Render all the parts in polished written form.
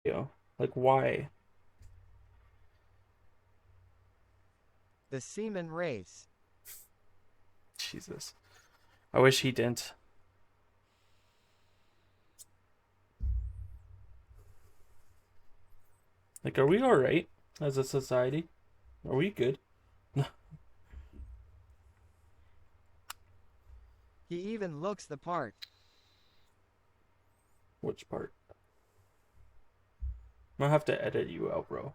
video. Like, why? The semen race. Jesus. I wish he didn't. Like, are we alright as a society? Are we good? He even looks the part. Which part? I'm gonna have to edit you out, bro.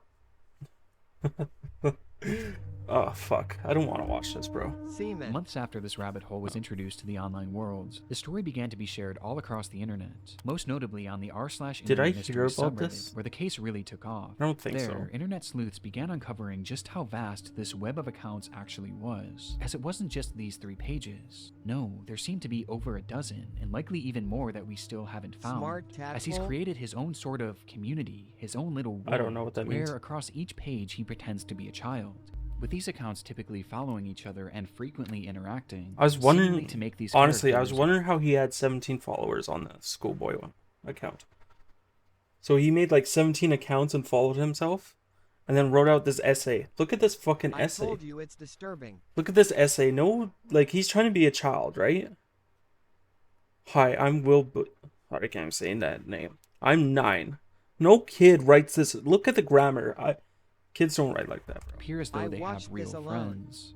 Oh, fuck. I don't want to watch this, bro. Semen. Months after this rabbit hole was introduced to the online world, the story began to be shared all across the internet, most notably on the Did I r/internet hear mystery about subreddit, this? where the case really took off. I don't think there, so. internet sleuths began uncovering just how vast this web of accounts actually was, as it wasn't just these 3 pages. No, there seemed to be over a dozen, and likely even more that we still haven't found, Smart as he's tadpole? created his own sort of community, his own little world, I don't know what that where means. across each page he pretends to be a child. With these accounts typically following each other and frequently interacting, I was seemingly wondering, to make these honestly, I was characters- wondering how he had 17 followers on the schoolboy one account. So he made like 17 accounts and followed himself, and then wrote out this essay. Look at this fucking I essay. told you it's disturbing. Look at this essay. No, like, he's trying to be a child, right? Hi, I'm Will. I can't even say that name. I'm 9. No kid writes this. Look at the grammar. Kids don't write like that, bro. appear as though I they have watched real this alone. friends.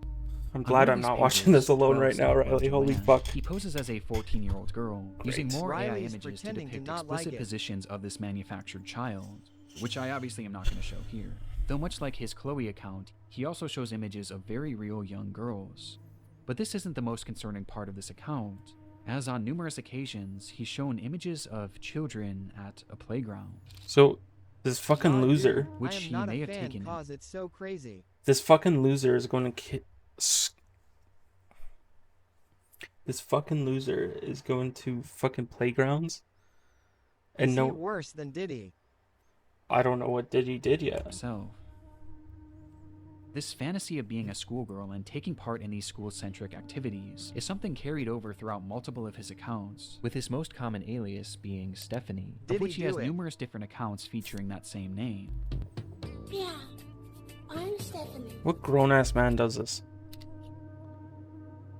I'm On glad one of I'm these not watching pages, this alone 12 right now, Celebrate Riley. Holy Joanne, fuck. He poses as a 14-year-old girl, using Great. more AI Riley's images to pretending to depict not like explicit it. positions of this manufactured child, which I obviously am not going to show here. Though much like his Chloe account, he also shows images of very real young girls. But this isn't the most concerning part of this account, as on numerous occasions, he's shown images of children at a playground. So, this fucking Nah, loser, dude, which I am he not may a have fan taken- cause it's so crazy. this fucking loser is going to this fucking loser is going to fucking playgrounds. And Is he no, worse than Diddy? I don't know what Diddy did yet. himself. This fantasy of being a schoolgirl and taking part in these school-centric activities is something carried over throughout multiple of his accounts, with his most common alias being Stephanie, Did of which he he has do it? numerous different accounts featuring that same name. Yeah, I'm Stephanie. What grown-ass man does this?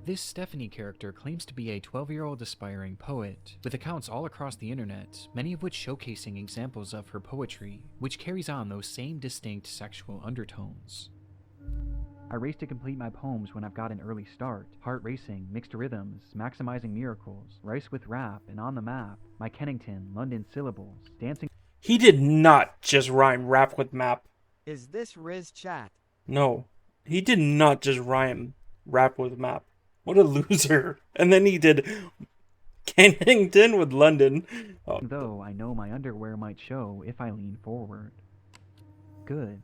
This Stephanie character claims to be a 12-year-old aspiring poet, with accounts all across the internet, many of which showcasing examples of her poetry, which carries on those same distinct sexual undertones. I race to complete my poems when I've got an early start. Heart racing, mixed rhythms, maximizing miracles, rice with rap, and on the map, my Kennington, London syllables, dancing. He did not just rhyme rap with map. Is this Riz chat? No, he did not just rhyme rap with map. What a loser. And then he did Kennington with London. Oh, Though I know my underwear might show if I lean forward. Good.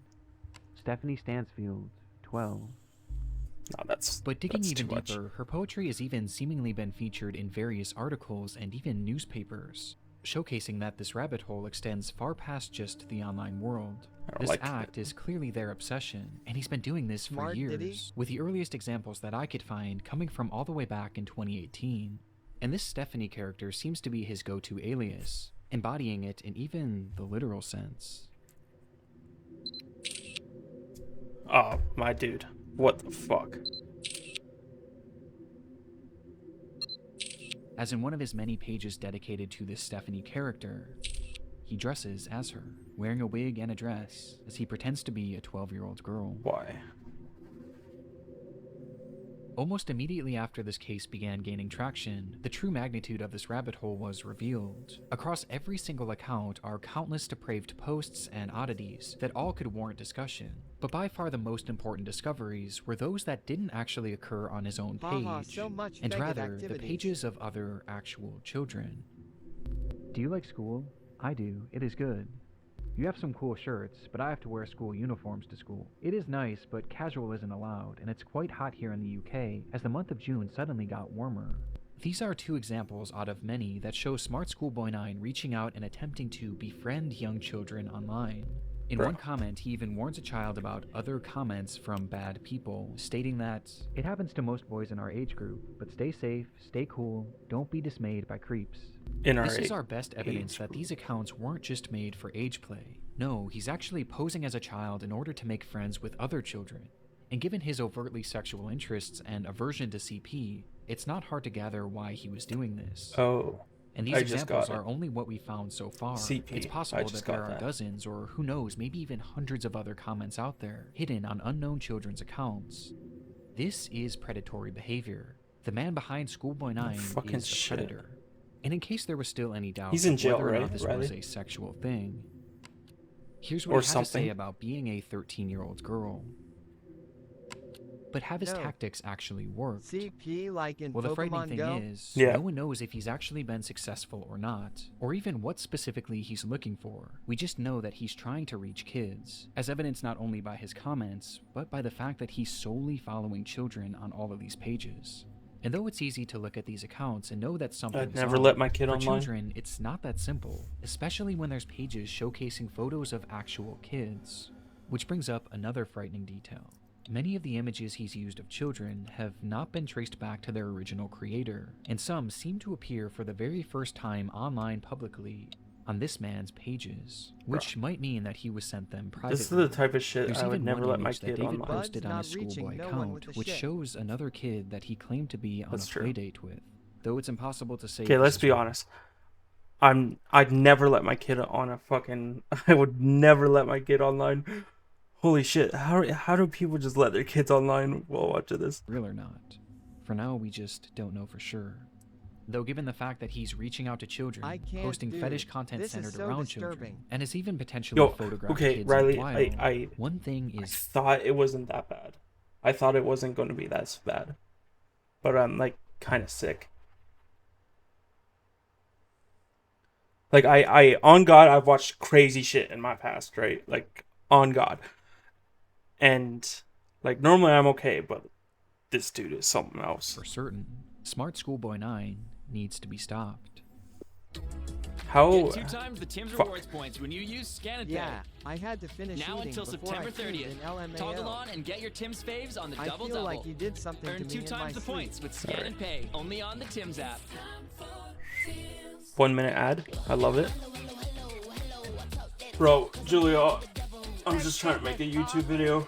Stephanie Stansfield, 12. no, that's But digging that's even too much. deeper, her poetry has even seemingly been featured in various articles and even newspapers, showcasing that this rabbit hole extends far past just the online world. I don't This like act is clearly their obsession, and he's been doing this for Smart, did he? years, with the earliest examples that I could find coming from all the way back in 2018. And this Stephanie character seems to be his go-to alias, embodying it in even the literal sense. Oh, my dude. What the fuck? As in one of his many pages dedicated to this Stephanie character, he dresses as her, wearing a wig and a dress, as he pretends to be a 12-year-old girl. Why? Almost immediately after this case began gaining traction, the true magnitude of this rabbit hole was revealed. Across every single account are countless depraved posts and oddities that all could warrant discussion, but by far the most important discoveries were those that didn't actually occur on his own Haha, page, so much and faggot rather the activities. pages of other actual children. Do you like school? I do. It is good. You have some cool shirts, but I have to wear school uniforms to school. It is nice, but casual isn't allowed, and it's quite hot here in the UK, as the month of June suddenly got warmer. These are 2 examples out of many that show Smart Schoolboy 9 reaching out and attempting to befriend young children online. In Bro. one comment, he even warns a child about other comments from bad people, stating that, "It happens to most boys in our age group, but stay safe, stay cool, don't be dismayed by creeps." In our This is age- our best evidence age that these accounts weren't just made for age play. No, he's actually posing as a child in order to make friends with other children. And given his overtly sexual interests and aversion to CP, it's not hard to gather why he was doing this. Oh, And these I just examples got it. are only what we found so far. CP, It's I possible just that there got are that. dozens, or who knows, maybe even hundreds of other comments out there, hidden on unknown children's accounts. This is predatory behavior. The man behind Schoolboy 9 fucking is a shit. predator. And in case there was still any doubt He's in of jail, whether or right, not this Riley? was a sexual thing, here's what Or he had to something. say about being a 13-year-old girl. But have his No. tactics actually worked? CP like in Well, the frightening Pokemon thing Go? is, Yeah. no one knows if he's actually been successful or not, or even what specifically he's looking for. We just know that he's trying to reach kids, as evidenced not only by his comments, but by the fact that he's solely following children on all of these pages. And though it's easy to look at these accounts and know that something's I'd never off, let my kid for online. children, it's not that simple, especially when there's pages showcasing photos of actual kids. Which brings up another frightening detail. Many of the images he's used of children have not been traced back to their original creator, and some seem to appear for the very first time online publicly on this man's pages, which might mean that he was sent them privately. This is the type of shit There's I would even never one let my image that kid David online. posted on Bud's his not reaching Schoolboy no one account, with the which shit. shows another kid that he claimed to be on That's a true. playdate with, though it's impossible to say. Okay, if let's this be is real. honest. I'd never let my kid on a fucking. I would never let my kid online. Holy shit! How do people just let their kids online while watching this? Real or not. For now, we just don't know for sure. Though given the fact that he's reaching out to children, I can't, posting dude. fetish content This is centered so around disturbing. children, and has even potentially Yo, photographed okay, kids Riley, in the wild, I one thing is thought it wasn't that bad. I thought it wasn't going to be that bad, but I'm like kind of sick. Like I on God, I've watched crazy shit in my past, right? Like on God, and like normally I'm okay, but this dude is something else. for certain. Smart Schoolboy 9 needs to be stopped. How? Get 2 times the Tim's fuck. rewards points when you use Scan and Pay. Yeah, I had to finish Now eating until before I September peed 30th. in LMAO. Toggle on and get your Tim's faves on the I double feel double. like you did something Earn to me 2 in my times the sleep. points with Scan Alright. and Pay only on the Tim's app. 1 minute ad. I love it. Bro, Julia, I'm just trying to make a YouTube video,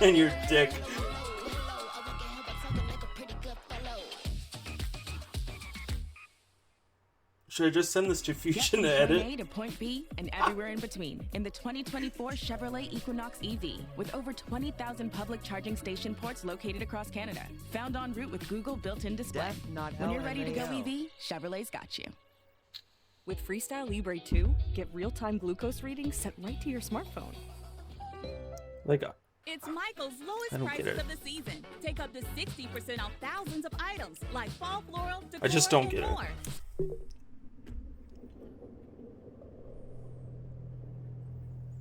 and your dick. Should I just send this to Get Fusion from to point edit? A to point B and everywhere in between in the 2024 Chevrolet Equinox EV with over 20,000 public charging station ports located across Canada. Found en route with Google built-in display. Def, not When you're ready to go LMAO. EV, Chevrolet's got you. With Freestyle Libre 2, get real-time glucose readings sent right to your smartphone. Like, It's Michael's lowest I don't get prices it. of the season. Take up to 60% off thousands of items like fall floral, decor, I just don't and get it. more.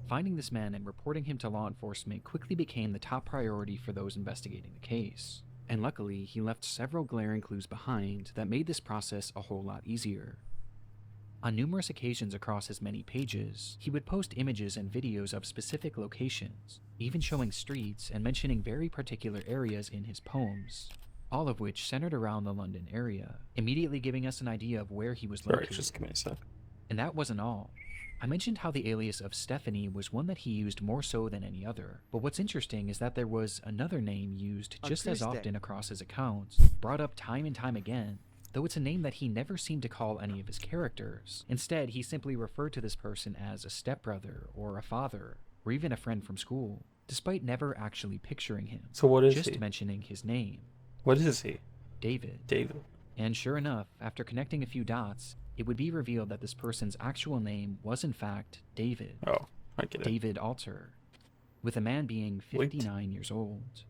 Finding this man and reporting him to law enforcement quickly became the top priority for those investigating the case. And luckily, he left several glaring clues behind that made this process a whole lot easier. On numerous occasions across his many pages, he would post images and videos of specific locations, even showing streets and mentioning very particular areas in his poems, all of which centered around the London area, immediately giving us an idea of where he was sorry, located. just give me a sec. And that wasn't all. I mentioned how the alias of Stephanie was one that he used more so than any other, but what's interesting is that there was another name used just as Acoustic. often across his accounts, brought up time and time again, though it's a name that he never seemed to call any of his characters. Instead, he simply referred to this person as a stepbrother or a father, or even a friend from school, despite never actually picturing him, So what is just he? mentioning his name, What is he? David. David. And sure enough, after connecting a few dots, it would be revealed that this person's actual name was in fact David. Oh, I get it. David Alter, with the man being 59 years old.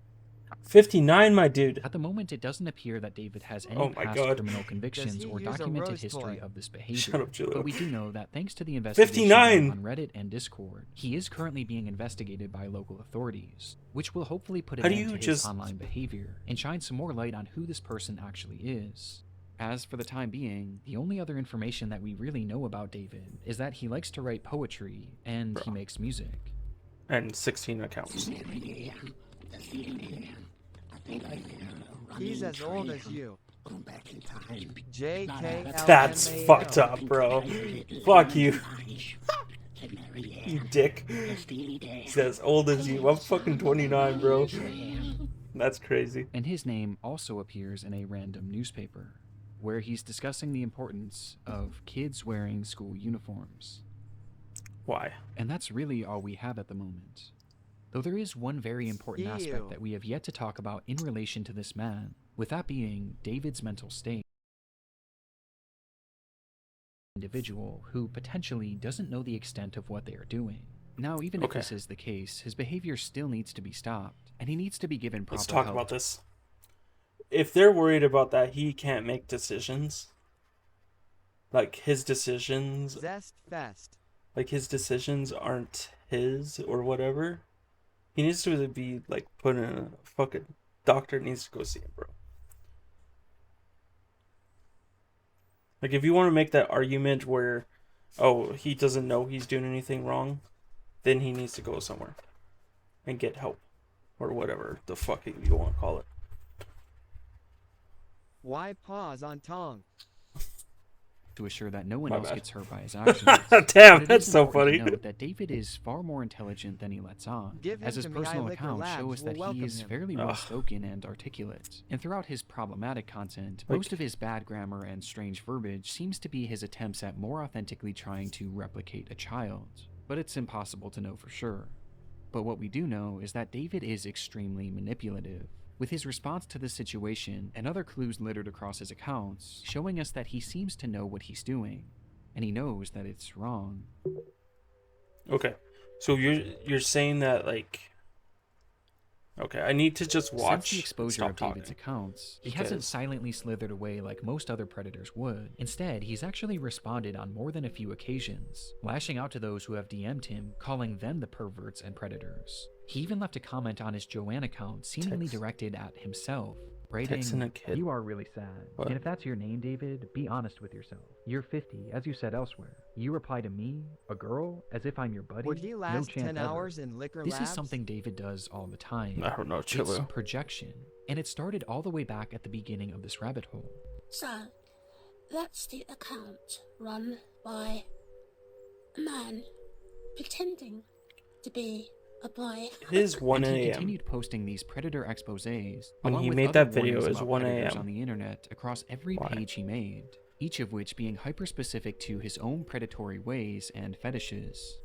59, my dude. At the moment, it doesn't appear that David has any Oh my past God. criminal convictions he or use a documented rose history toy? of this behavior. Shut up, Julio. But we do know that thanks to the investigation 59! on Reddit and Discord, he is currently being investigated by local authorities, which will hopefully put How an do end you to his just- online behavior and shine some more light on who this person actually is. As for the time being, the only other information that we really know about David is that he likes to write poetry and he makes music. And 16 accounts. He's as old as you. JK. That's fucked up, bro. Fuck you. You dick. He's as old as you. I'm fucking 29, bro. That's crazy. And his name also appears in a random newspaper, where he's discussing the importance of kids wearing school uniforms. Why? And that's really all we have at the moment. Though there is one very important aspect that we have yet to talk about in relation to this man, with that being David's mental state. Individual who potentially doesn't know the extent of what they are doing. Now, even if this is the case, his behavior still needs to be stopped, and he needs to be given proper help. Let's talk about this. If they're worried about that, he can't make decisions. Like, his decisions... Zest Fest. Like, his decisions aren't his or whatever. He needs to be, like, put in a fucking... Doctor needs to go see him, bro. Like, if you want to make that argument where, oh, he doesn't know he's doing anything wrong, then he needs to go somewhere and get help. Or whatever the fuck you want to call it. Why pause on tongue? To assure that no one My else bad. gets hurt by his actions. Damn, But it that's is so important funny. to note that David is far more intelligent than he lets on, Give him as his to me, I personal Liquor accounts show Labs us that will he welcome is him. fairly well spoken and articulate. And throughout his problematic content, most of his bad grammar and strange verbiage seems to be his attempts at more authentically trying to replicate a child. But it's impossible to know for sure. But what we do know is that David is extremely manipulative, with his response to the situation and other clues littered across his accounts showing us that he seems to know what he's doing, and he knows that it's wrong. Okay, so you're saying that, like... Okay, I need to just watch. Since the exposure stop of David's talking. accounts, he hasn't Because- silently slithered away like most other predators would. Instead, he's actually responded on more than a few occasions, lashing out to those who have DM'd him, calling them the perverts and predators. He even left a comment on his Joanne account seemingly directed at himself, writing, Texting a kid. "You are really sad. What? And if that's your name, David, be honest with yourself. You're 50, as you said elsewhere. You reply to me, a girl, as if I'm your buddy? Would he No last chance 10 ever." hours in Liquor This Labs? is something David does all the time. I don't know, It's Chilu. projection, and it started all the way back at the beginning of this rabbit hole. So, that's the account run by a man pretending to be a boy. It is 1 And he a.m. continued posting these predator exposés When along he with made other that video, warnings it was about 1 predators a.m. on the internet across every Why? page he made, each of which being hyper-specific to his own predatory ways and fetishes.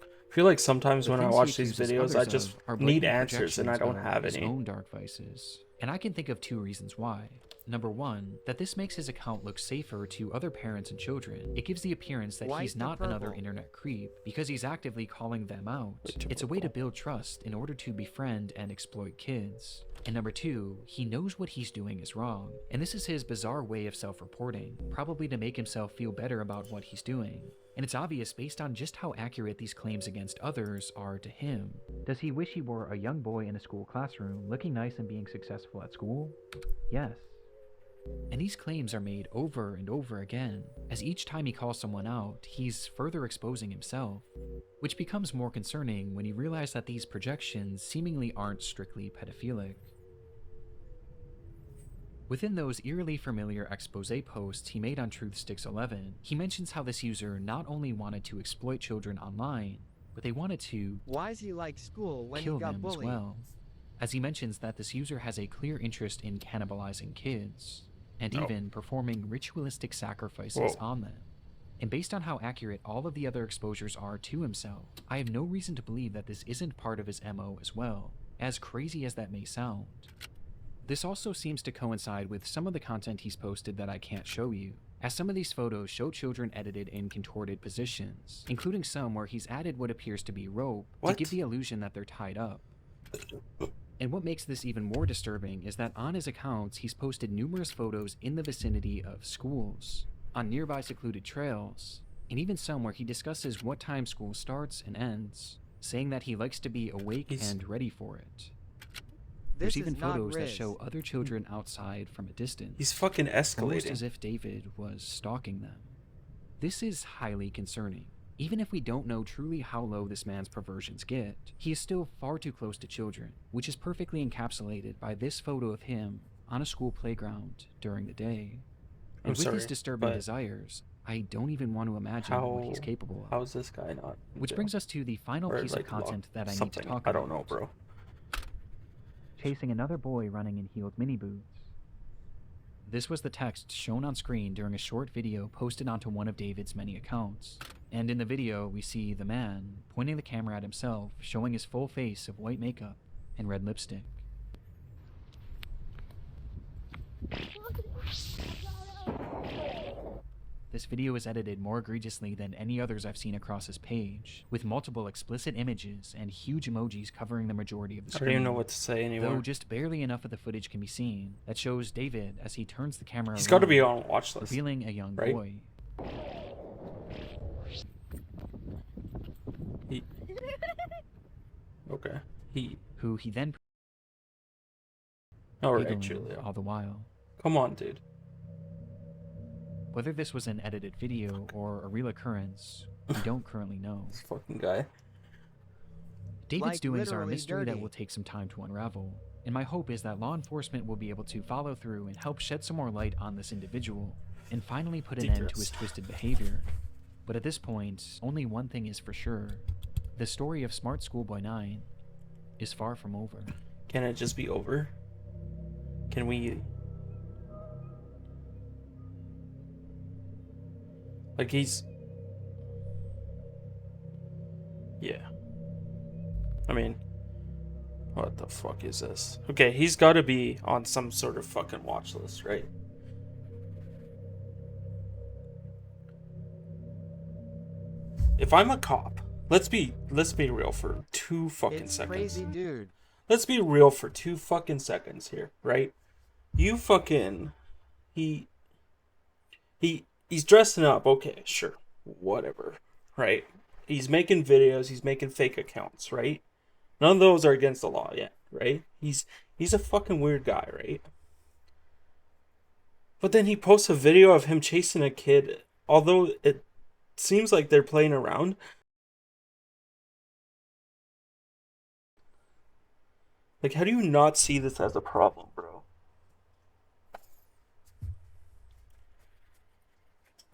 I feel like sometimes The when I things he watch these accuses videos, I others just of are need blatant answers and I don't projections have of his any. own dark vices. And I can think of two reasons why. Number one, that this makes his account look safer to other parents and children. It gives the appearance that White he's to not another purple. internet creep, because he's actively calling them out. It's a way to build trust in order to befriend and exploit kids. And number two, he knows what he's doing is wrong, and this is his bizarre way of self-reporting, probably to make himself feel better about what he's doing. And it's obvious based on just how accurate these claims against others are to him. Does he wish he were a young boy in a school classroom, looking nice and being successful at school? Yes. And these claims are made over and over again, as each time he calls someone out, he's further exposing himself, which becomes more concerning when you realize that these projections seemingly aren't strictly pedophilic. Within those eerily familiar expose posts he made on TruthSticks11, he mentions how this user not only wanted to exploit children online, but they wanted to Why's he like school when kill he got them bullied? as well. As he mentions that this user has a clear interest in cannibalizing kids, and even performing ritualistic sacrifices on them. And based on how accurate all of the other exposures are to himself, I have no reason to believe that this isn't part of his MO as well, as crazy as that may sound. This also seems to coincide with some of the content he's posted that I can't show you, as some of these photos show children edited in contorted positions, including some where he's added what appears to be rope to give the illusion that they're tied up. And what makes this even more disturbing is that on his accounts he's posted numerous photos in the vicinity of schools, on nearby secluded trails, and even some where he discusses what time school starts and ends, saying that he likes to be awake and ready for it. There's This even is not photos that Riz. show other children outside from a distance. He's fucking Almost escalating. as if David was stalking them. This is highly concerning. Even if we don't know truly how low this man's perversions get, he is still far too close to children, which is perfectly encapsulated by this photo of him on a school playground during the day. I'm And with sorry, his disturbing but desires, I don't even want to imagine what he's capable of. How is this guy not? in Which jail? brings us to the final Or, piece like, of content that I need to something. talk I about. don't know, bro. Chasing another boy running in heeled mini boots. This was the text shown on screen during a short video posted onto one of David's many accounts. And in the video, we see the man pointing the camera at himself, showing his full face of white makeup and red lipstick. This video is edited more egregiously than any others I've seen across his page, with multiple explicit images and huge emojis covering the majority of the I screen. don't even know what to say anymore. Though just barely enough of the footage can be seen that shows David as he turns the camera He's got to be around, on watch list. revealing a young right? boy. He... Okay. Who he then Alright, giggling Julia. all the while. Come on, dude. Whether this was an edited video or a real occurrence, we don't currently know. This fucking guy. David's Like, doings are a literally mystery that dirty. will take some time to unravel, and my hope is that law enforcement will be able to follow through and help shed some more light on this individual, and finally put an end to his Dangerous. twisted behavior. But at this point, only one thing is for sure. The story of Smart Schoolboy 9 is far from over. Can it just be over? Can we... Like, he's... Yeah. I mean... What the fuck is this? Okay, he's gotta be on some sort of fucking watch list, right? If I'm a cop, let's be real for 2 fucking It's seconds. crazy, dude. Let's be real for 2 fucking seconds here, right? You fucking... He's dressing up, okay, sure. Whatever, right? He's making videos, he's making fake accounts, right? None of those are against the law yet, right? He's a fucking weird guy, right? But then he posts a video of him chasing a kid, although it seems like they're playing around. Like, how do you not see this as a problem, bro?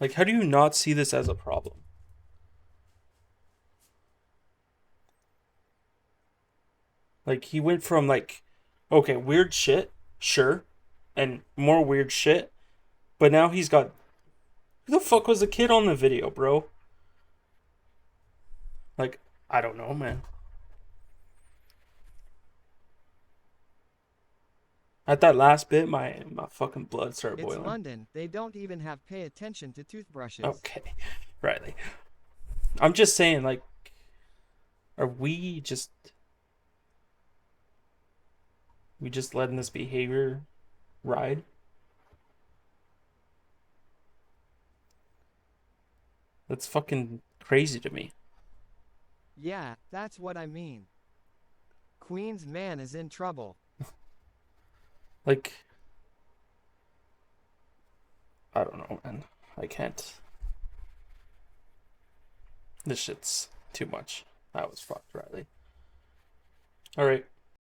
Like, how do you not see this as a problem? Like, he went from, like, okay, weird shit, sure, and more weird shit, but now he's got... Who the fuck was the kid on the video, bro? Like, I don't know, man. At that last bit, my fucking blood started It's boiling. London. They don't even have pay attention to toothbrushes. Okay, Riley. I'm just saying, like, are we just letting this behavior ride? That's fucking crazy to me. Yeah, that's what I mean. Queen's man is in trouble. Like, I don't know, man. I can't. This shit's too much. That was fucked, Riley. Alright.